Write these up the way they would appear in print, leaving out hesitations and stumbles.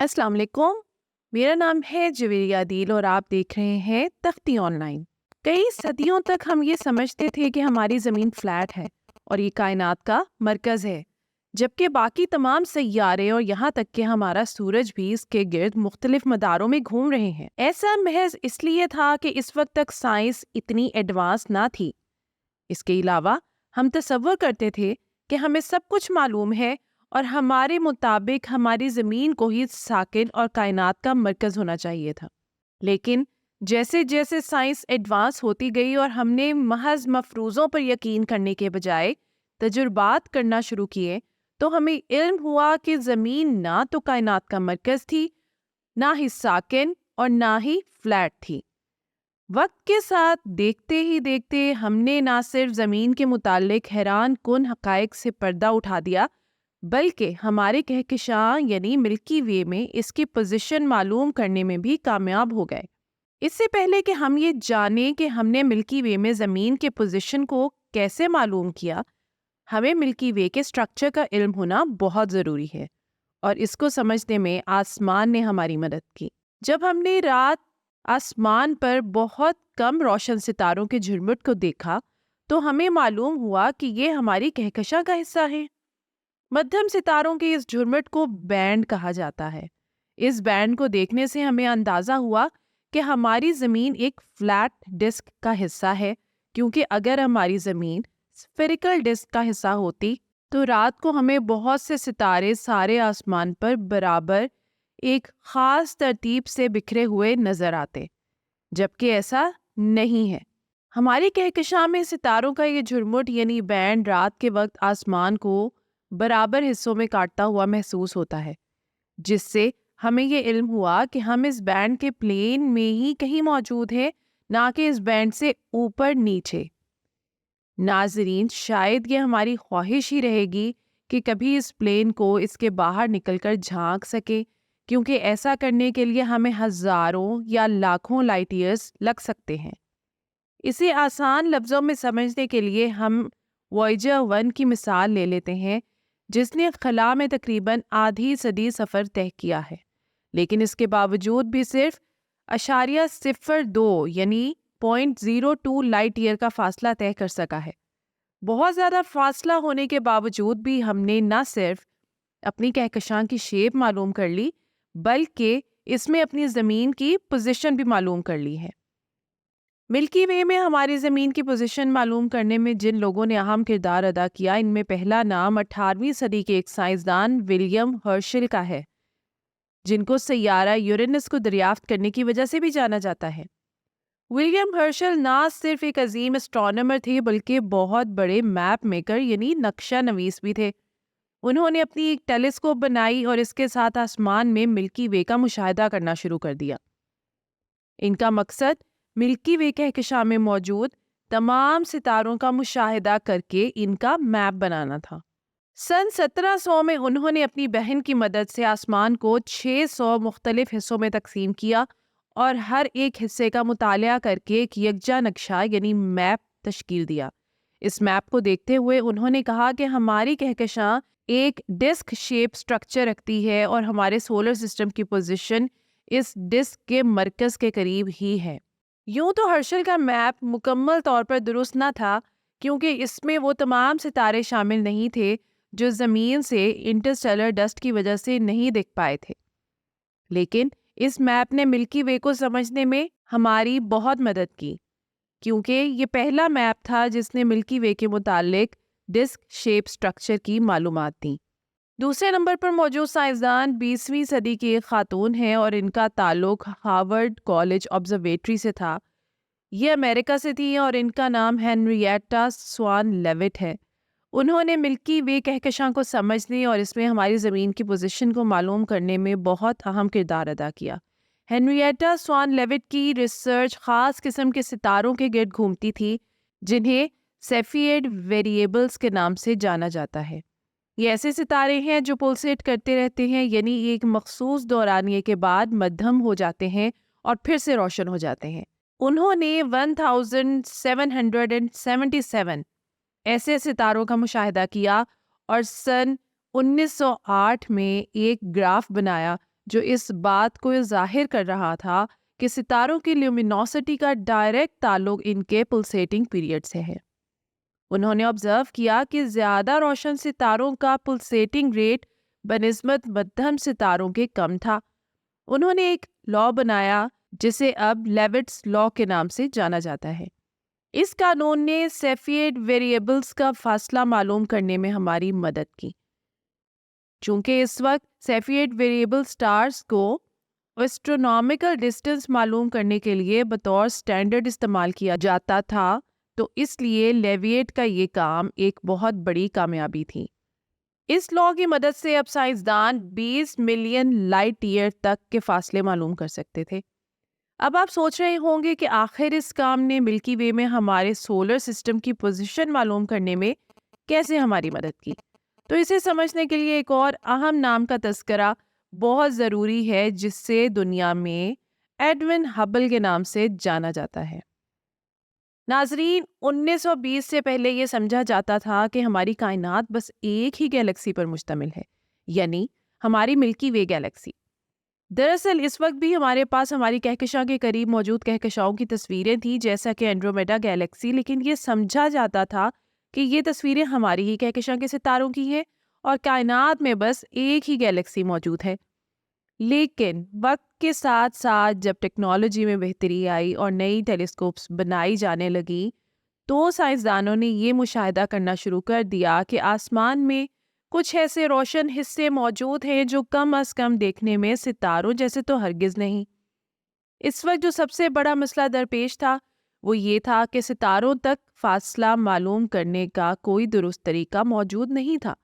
السلام علیکم، میرا نام ہے جویریہ عدیل اور آپ دیکھ رہے ہیں تختی آن لائن۔ کئی صدیوں تک ہم یہ سمجھتے تھے کہ ہماری زمین فلیٹ ہے اور یہ کائنات کا مرکز ہے، جبکہ باقی تمام سیارے اور یہاں تک کہ ہمارا سورج بھی اس کے گرد مختلف مداروں میں گھوم رہے ہیں۔ ایسا محض اس لیے تھا کہ اس وقت تک سائنس اتنی ایڈوانس نہ تھی۔ اس کے علاوہ ہم تصور کرتے تھے کہ ہمیں سب کچھ معلوم ہے اور ہمارے مطابق ہماری زمین کو ہی ساکن اور کائنات کا مرکز ہونا چاہیے تھا۔ لیکن جیسے جیسے سائنس ایڈوانس ہوتی گئی اور ہم نے محض مفروضوں پر یقین کرنے کے بجائے تجربات کرنا شروع کیے، تو ہمیں علم ہوا کہ زمین نہ تو کائنات کا مرکز تھی، نہ ہی ساکن اور نہ ہی فلیٹ تھی۔ وقت کے ساتھ دیکھتے ہی دیکھتے ہم نے نہ صرف زمین کے متعلق حیران کن حقائق سے پردہ اٹھا دیا، بلکہ ہمارے کہکشاں یعنی ملکی وے میں اس کی پوزیشن معلوم کرنے میں بھی کامیاب ہو گئے۔ اس سے پہلے کہ ہم یہ جانیں کہ ہم نے ملکی وے میں زمین کے پوزیشن کو کیسے معلوم کیا، ہمیں ملکی وے کے سٹرکچر کا علم ہونا بہت ضروری ہے، اور اس کو سمجھنے میں آسمان نے ہماری مدد کی۔ جب ہم نے رات آسمان پر بہت کم روشن ستاروں کے جھرمٹ کو دیکھا تو ہمیں معلوم ہوا کہ یہ ہماری کہکشاں کا حصہ ہے۔ مدھم ستاروں کے اس جھرمٹ کو بینڈ کہا جاتا ہے۔ اس بینڈ کو دیکھنے سے ہمیں اندازہ ہوا کہ ہماری زمین ایک فلیٹ ڈسک کا حصہ ہے، کیونکہ اگر ہماری زمین اسفیریکل ڈسک کا حصہ ہوتی تو رات کو ہمیں بہت سے ستارے سارے آسمان پر برابر ایک خاص ترتیب سے بکھرے ہوئے نظر آتے، جبکہ ایسا نہیں ہے۔ ہماری کہکشاں میں ستاروں کا یہ جھرمٹ یعنی بینڈ رات کے وقت آسمان کو برابر حصوں میں کاٹتا ہوا محسوس ہوتا ہے، جس سے ہمیں یہ علم ہوا کہ ہم اس بینڈ کے پلین میں ہی کہیں موجود ہیں، نہ کہ اس بینڈ سے اوپر نیچے۔ ناظرین، شاید یہ ہماری خواہش ہی رہے گی کہ کبھی اس پلین کو اس کے باہر نکل کر جھانک سکے، کیونکہ ایسا کرنے کے لیے ہمیں ہزاروں یا لاکھوں لائٹ ایئرز لگ سکتے ہیں۔ اسے آسان لفظوں میں سمجھنے کے لیے ہم وائجر 1 کی مثال لے لیتے ہیں، جس نے خلا میں تقریباً آدھی صدی سفر طے کیا ہے، لیکن اس کے باوجود بھی صرف 0.02 یعنی 0.02 لائٹ ایئر کا فاصلہ طے کر سکا ہے۔ بہت زیادہ فاصلہ ہونے کے باوجود بھی ہم نے نہ صرف اپنی کہکشاں کی شیپ معلوم کر لی، بلکہ اس میں اپنی زمین کی پوزیشن بھی معلوم کر لی ہے۔ ملکی وے میں ہماری زمین کی پوزیشن معلوم کرنے میں جن لوگوں نے اہم کردار ادا کیا، ان میں پہلا نام 18ویں صدی کے ایک سائنسدان ولیم ہرشل کا ہے، جن کو سیارہ یورینس کو دریافت کرنے کی وجہ سے بھی جانا جاتا ہے۔ ولیم ہرشل نہ صرف ایک عظیم اسٹرانومر تھے بلکہ بہت بڑے میپ میکر یعنی نقشہ نویس بھی تھے۔ انہوں نے اپنی ایک ٹیلیسکوپ بنائی اور اس کے ساتھ آسمان میں ملکی وے کا مشاہدہ کرنا شروع کر دیا۔ ان کا مقصد ملکی وے کہکشاں میں موجود تمام ستاروں کا مشاہدہ کر کے ان کا میپ بنانا تھا۔ سن 1700 میں انہوں نے اپنی بہن کی مدد سے آسمان کو 600 مختلف حصوں میں تقسیم کیا اور ہر ایک حصے کا مطالعہ کر کے ایک یکجا نقشہ یعنی میپ تشکیل دیا۔ اس میپ کو دیکھتے ہوئے انہوں نے کہا کہ ہماری کہکشاں ایک ڈسک شیپ سٹرکچر رکھتی ہے اور ہمارے سولر سسٹم کی پوزیشن اس ڈسک کے مرکز کے قریب ہی ہے۔ یوں تو ہرشل کا میپ مکمل طور پر درست نہ تھا، کیونکہ اس میں وہ تمام ستارے شامل نہیں تھے جو زمین سے انٹرسٹیلر ڈسٹ کی وجہ سے نہیں دکھ پائے تھے، لیکن اس میپ نے ملکی وے کو سمجھنے میں ہماری بہت مدد کی، کیونکہ یہ پہلا میپ تھا جس نے ملکی وے کے متعلق ڈسک شیپ سٹرکچر کی معلومات دیں۔ دوسرے نمبر پر موجود سائنسدان 20ویں صدی کی ایک خاتون ہیں اور ان کا تعلق ہارورڈ کالج آبزرویٹری سے تھا۔ یہ امریکہ سے تھی اور ان کا نام ہنریٹا سوان لیوٹ ہے۔ انہوں نے ملکی وے کہکشاں کو سمجھنے اور اس میں ہماری زمین کی پوزیشن کو معلوم کرنے میں بہت اہم کردار ادا کیا۔ ہنریٹا سوان لیوٹ کی ریسرچ خاص قسم کے ستاروں کے گرد گھومتی تھی، جنہیں سیفیئڈ ویریبلز کے نام سے جانا جاتا ہے۔ یہ ایسے ستارے ہیں جو پلسیٹ کرتے رہتے ہیں، یعنی ایک مخصوص دورانیے کے بعد مدھم ہو جاتے ہیں اور پھر سے روشن ہو جاتے ہیں۔ انہوں نے 1777 ایسے ستاروں کا مشاہدہ کیا اور سن 1908 میں ایک گراف بنایا جو اس بات کو ظاہر کر رہا تھا کہ ستاروں کی لیومینوسٹی کا ڈائریکٹ تعلق ان کے پلسیٹنگ پیریڈ سے ہے۔ انہوں نے آبزرو کیا کہ زیادہ روشن ستاروں کا پلسیٹنگ ریٹ بنسبت مدھم ستاروں کے کم تھا۔ انہوں نے ایک لا بنایا جسے اب لیوٹس لا کے نام سے جانا جاتا ہے۔ اس قانون نے سیفیرڈ ویریبلز کا فاصلہ معلوم کرنے میں ہماری مدد کی۔ چونکہ اس وقت سیفیرڈ ویریبل سٹارز کو ایسٹرونامیکل ڈسٹینس معلوم کرنے کے لیے بطور سٹینڈرڈ استعمال کیا جاتا تھا، تو اس لیے لیویٹ کا یہ کام ایک بہت بڑی کامیابی تھی۔ اس لا کی مدد سے اب سائنسدان 20 ملین لائٹ ایئر تک کے فاصلے معلوم کر سکتے تھے۔ اب آپ سوچ رہے ہوں گے کہ آخر اس کام نے ملکی وے میں ہمارے سولر سسٹم کی پوزیشن معلوم کرنے میں کیسے ہماری مدد کی؟ تو اسے سمجھنے کے لیے ایک اور اہم نام کا تذکرہ بہت ضروری ہے، جس سے دنیا میں ایڈون ہبل کے نام سے جانا جاتا ہے۔ ناظرین، 1920 سے پہلے یہ سمجھا جاتا تھا کہ ہماری کائنات بس ایک ہی گیلیکسی پر مشتمل ہے، یعنی ہماری ملکی وے گیلیکسی۔ دراصل اس وقت بھی ہمارے پاس ہماری کہکشاں کے قریب موجود کہکشاؤں کی تصویریں تھیں، جیسا کہ اینڈرومیڈا گیلیکسی، لیکن یہ سمجھا جاتا تھا کہ یہ تصویریں ہماری ہی کہکشاں کے ستاروں کی ہیں اور کائنات میں بس ایک ہی گیلیکسی موجود ہے۔ لیکن وقت کے ساتھ ساتھ جب ٹیکنالوجی میں بہتری آئی اور نئی ٹیلیسکوپس بنائی جانے لگیں، تو سائنسدانوں نے یہ مشاہدہ کرنا شروع کر دیا کہ آسمان میں کچھ ایسے روشن حصے موجود ہیں جو کم از کم دیکھنے میں ستاروں جیسے تو ہرگز نہیں۔ اس وقت جو سب سے بڑا مسئلہ درپیش تھا وہ یہ تھا کہ ستاروں تک فاصلہ معلوم کرنے کا کوئی درست طریقہ موجود نہیں تھا،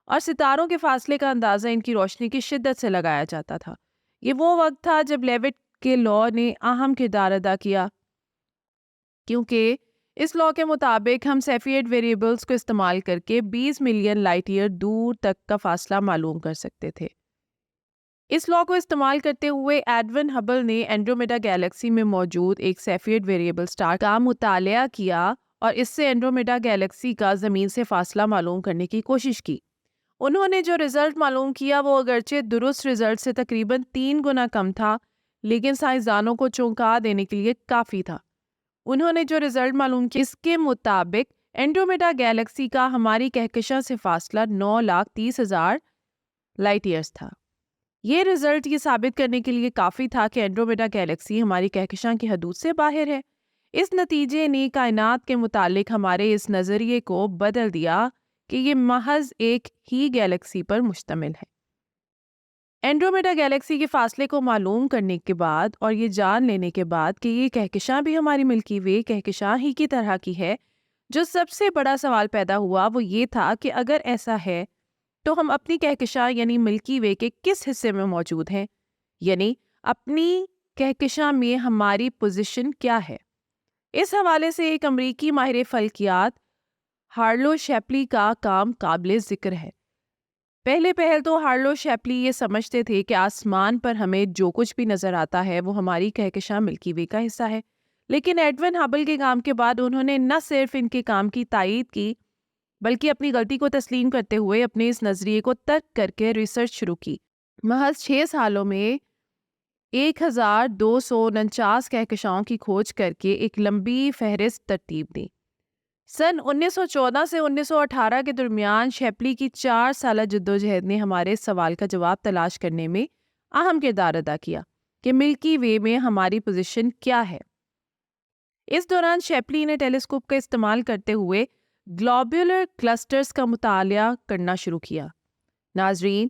اور ستاروں کے فاصلے کا اندازہ ان کی روشنی کی شدت سے لگایا جاتا تھا۔ یہ وہ وقت تھا جب لیوٹ کے لا نے اہم کردار ادا کیا، کیونکہ اس لا کے مطابق ہم سیفیرڈ ویریبلز کو استعمال کر کے 20 ملین لائٹ ایئر دور تک کا فاصلہ معلوم کر سکتے تھے۔ اس لا کو استعمال کرتے ہوئے ایڈون ہبل نے اینڈرومیڈا گیلیکسی میں موجود ایک سیفیرڈ ویریبل سٹار کا مطالعہ کیا اور اس سے اینڈرومیڈا گیلیکسی کا زمین سے فاصلہ معلوم کرنے کی کوشش کی۔ انہوں نے جو رزلٹ معلوم کیا وہ اگرچہ درست رزلٹ سے تقریباً 3 گنا کم تھا، لیکن سائنسدانوں کو چونکا دینے کے لیے کافی تھا۔ انہوں نے جو رزلٹ معلوم کیا اس کے مطابق اینڈرومیڈا گیلیکسی کا ہماری کہکشاں سے فاصلہ 9,30,000 لائٹ ایئرز تھا۔ یہ رزلٹ یہ ثابت کرنے کے لیے کافی تھا کہ اینڈرومیڈا گیلیکسی ہماری کہکشاں کی حدود سے باہر ہے۔ اس نتیجے نے کائنات کے متعلق ہمارے اس نظریے کو بدل دیا کہ یہ محض ایک ہی گیلیکسی پر مشتمل ہے۔ اینڈرومیڈا گیلیکسی کے فاصلے کو معلوم کرنے کے بعد اور یہ جان لینے کے بعد کہ یہ کہکشاں بھی ہماری ملکی وے کہکشاں ہی کی طرح کی ہے، جو سب سے بڑا سوال پیدا ہوا وہ یہ تھا کہ اگر ایسا ہے تو ہم اپنی کہکشاں یعنی ملکی وے کے کس حصے میں موجود ہیں، یعنی اپنی کہکشاں میں ہماری پوزیشن کیا ہے۔ اس حوالے سے ایک امریکی ماہر فلکیات ہارلو شیپلی کا کام قابل ذکر ہے۔ پہل تو ہارلو شیپلی یہ سمجھتے تھے کہ آسمان پر ہمیں جو کچھ بھی نظر آتا ہے وہ ہماری کہکشاں ملکی وے کا حصہ ہے، لیکن ایڈون ہبل کے کام کے بعد انہوں نے نہ صرف ان کے کام کی تائید کی بلکہ اپنی غلطی کو تسلیم کرتے ہوئے اپنے اس نظریے کو ترک کر کے ریسرچ شروع کی۔ محض 6 سالوں میں 1249 کہکشاؤں کی کھوج کر کے ایک لمبی فہرست ترتیب دی۔ سن 1914 سے 1918 کے درمیان شیپلی کی 4 سالہ جدوجہد نے ہمارے سوال کا جواب تلاش کرنے میں اہم کردار ادا کیا کہ ملکی وے میں ہماری پوزیشن کیا ہے۔ اس دوران شیپلی نے ٹیلیسکوپ کا استعمال کرتے ہوئے گلوبولر کلسٹرز کا مطالعہ کرنا شروع کیا۔ ناظرین،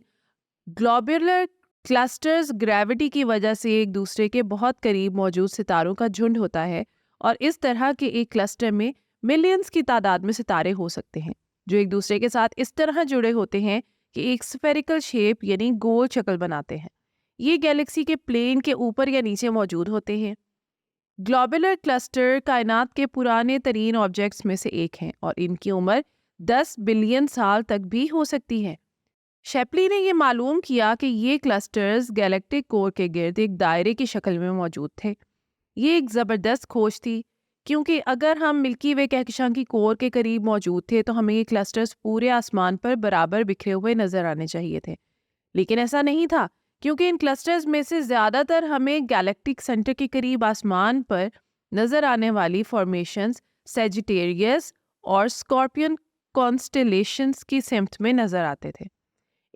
گلوبولر کلسٹرز گریوٹی کی وجہ سے ایک دوسرے کے بہت قریب موجود ستاروں کا جھنڈ ہوتا ہے، اور اس طرح کے ایک کلسٹر میں ملینز کی تعداد میں ستارے ہو سکتے ہیں جو ایک دوسرے کے ساتھ اس طرح جڑے ہوتے ہیں کہ ایک سفیریکل شیپ یعنی گول شکل بناتے ہیں۔ یہ گیلیکسی کے پلین کے اوپر یا نیچے موجود ہوتے ہیں۔ گلوبولر کلسٹر کائنات کے پرانے ترین آبجیکٹس میں سے ایک ہیں اور ان کی عمر 10 بلین سال تک بھی ہو سکتی ہے۔ شیپلی نے یہ معلوم کیا کہ یہ کلسٹرز گیلیکٹک کور کے گرد ایک دائرے کی شکل میں موجود تھے۔ یہ ایک زبردست کھوج تھی، کیونکہ اگر ہم ملکی وے کہکشاں کی کور کے قریب موجود تھے تو ہمیں یہ کلسٹرز پورے آسمان پر برابر بکھرے ہوئے نظر آنے چاہیے تھے، لیکن ایسا نہیں تھا کیونکہ ان کلسٹرز میں سے زیادہ تر ہمیں گیلیکٹک سینٹر کے قریب آسمان پر نظر آنے والی فارمیشنز سیجیٹیریس اور اسکارپین کانسٹیلیشنز کی سمت میں نظر آتے تھے۔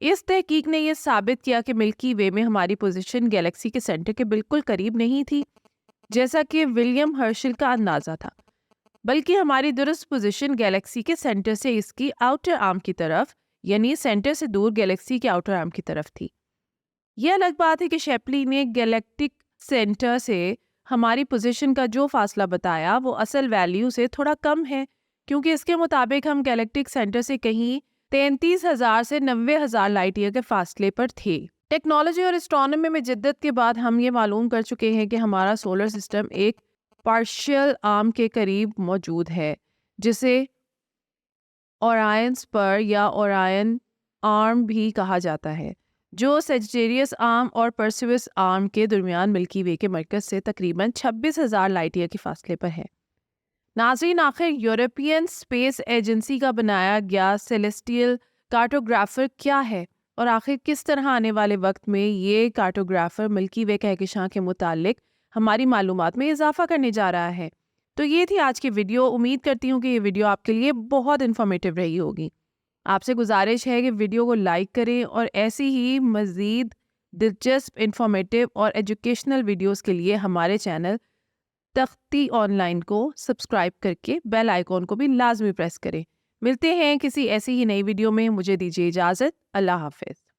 اس تحقیق نے یہ ثابت کیا کہ ملکی وے میں ہماری پوزیشن گیلیکسی کے سینٹر کے بالکل قریب نہیں تھی جیسا کہ ولیم ہرشل کا اندازہ تھا، بلکہ ہماری درست پوزیشن گیلیکسی کے سینٹر سے اس کی آؤٹر آرم کی طرف، یعنی سینٹر سے دور گیلیکسی کے آؤٹر آرم کی طرف تھی۔ یہ الگ بات ہے کہ شیپلی نے گیلیکٹک سینٹر سے ہماری پوزیشن کا جو فاصلہ بتایا وہ اصل ویلیو سے تھوڑا کم ہے، کیونکہ اس کے مطابق ہم گیلیکٹک سینٹر سے کہیں 33,000 سے 90,000 لائٹ ایئر کے فاصلے پر تھے۔ ٹیکنالوجی اور اسٹرانومی میں جدت کے بعد ہم یہ معلوم کر چکے ہیں کہ ہمارا سولر سسٹم ایک پارشل آرم کے قریب موجود ہے، جسے اورائن اسپر یا اورائن آرم بھی کہا جاتا ہے، جو سیجیٹیریس آرم اور پرسیوس آرم کے درمیان ملکی وے کے مرکز سے تقریباً 26,000 لائٹ ایئر کے فاصلے پر ہے۔ ناظرین، آخر یورپین اسپیس ایجنسی کا بنایا گیا سیلیسٹیل کارٹوگرافر کیا ہے، اور آخر کس طرح آنے والے وقت میں یہ کارٹوگرافر ملکی وے کہکشاں کے متعلق ہماری معلومات میں اضافہ کرنے جا رہا ہے؟ تو یہ تھی آج کی ویڈیو۔ امید کرتی ہوں کہ یہ ویڈیو آپ کے لیے بہت انفارمیٹو رہی ہوگی۔ آپ سے گزارش ہے کہ ویڈیو کو لائک کریں اور ایسی ہی مزید دلچسپ، انفارمیٹو اور ایجوکیشنل ویڈیوز کے لیے ہمارے چینل تختی آن لائن کو سبسکرائب کر کے بیل آئیکن کو بھی لازمی پریس کریں۔ ملتے ہیں کسی ایسی ہی نئی ویڈیو میں، مجھے دیجیے اجازت، اللہ حافظ۔